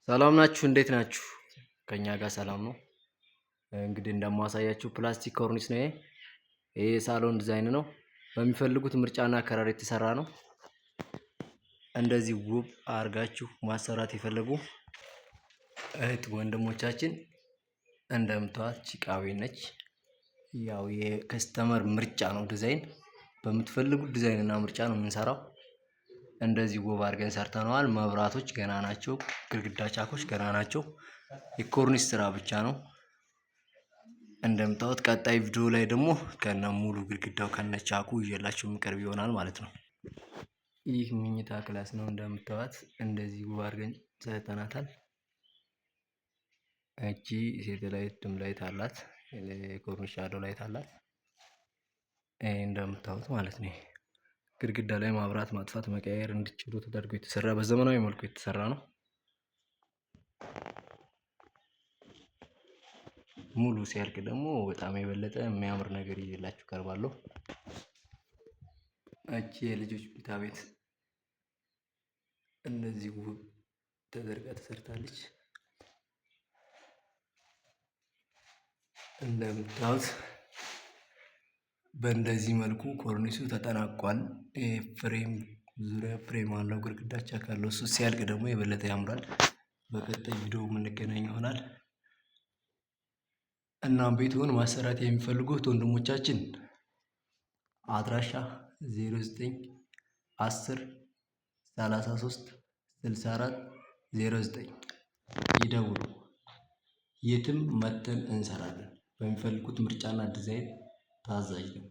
ሰላም ናችሁ? እንዴት ናችሁ? ከኛ ጋር ሰላም ነው። እንግዲህ እንደማሳያችሁ ፕላስቲክ ኮርኒስ ነው። ይሄ የሳሎን ዲዛይን ነው። በሚፈልጉት ምርጫና ከለር የተሰራ ነው። እንደዚህ ውብ አድርጋችሁ ማሰራት የፈለጉ እህት ወንድሞቻችን እንደምታዩት ጭቃ ቤት ነች። ያው የከስተመር ምርጫ ነው። ዲዛይን በምትፈልጉት ዲዛይን እና ምርጫ ነው የምንሰራው። እንደዚህ ውብ አድርገን ሰርተነዋል። መብራቶች ገና ናቸው። ግድግዳ ቻኮች ገና ናቸው። የኮርኒስ ስራ ብቻ ነው። እንደምታዩት ቀጣይ ቪዲዮ ላይ ደግሞ ከነ ሙሉ ግድግዳው ከነ ቻኩ ይዤላችሁ የሚቀርብ ይሆናል ማለት ነው። ይህ መኝታ ክላስ ነው። እንደምታዩት እንደዚህ ውብ አድርገን ሰርተናታል። እቺ ሴተላይት ድም ላይት አላት። የኮርኒስ ሻዶ ላይት አላት። እንደምታዩት ማለት ነው። ግድግዳ ላይ ማብራት ማጥፋት መቀየር እንዲችሉ ተደርጎ የተሰራ በዘመናዊ መልኩ የተሰራ ነው። ሙሉ ሲያልቅ ደግሞ በጣም የበለጠ የሚያምር ነገር ይዤላችሁ ቀርባለሁ። እቺ የልጆች መኝታ ቤት እንደዚህ ውብ ተደርጋ ተሰርታለች። እንደምታዩት በእንደዚህ መልኩ ኮርኒሱ ተጠናቋል። ፍሬም ዙሪያ ፍሬም አለው፣ ግድግዳ ቻክ አለው። እሱ ሲያልቅ ደግሞ የበለጠ ያምራል። በቀጣይ ቪዲዮ የምንገናኝ ይሆናል። እናም ቤቱን ማሰራት የሚፈልጉት ወንድሞቻችን አድራሻ 0910 33 64 09 ይደውሉ። የትም መተን እንሰራለን። በሚፈልጉት ምርጫና ዲዛይን ታዛዥ ነው።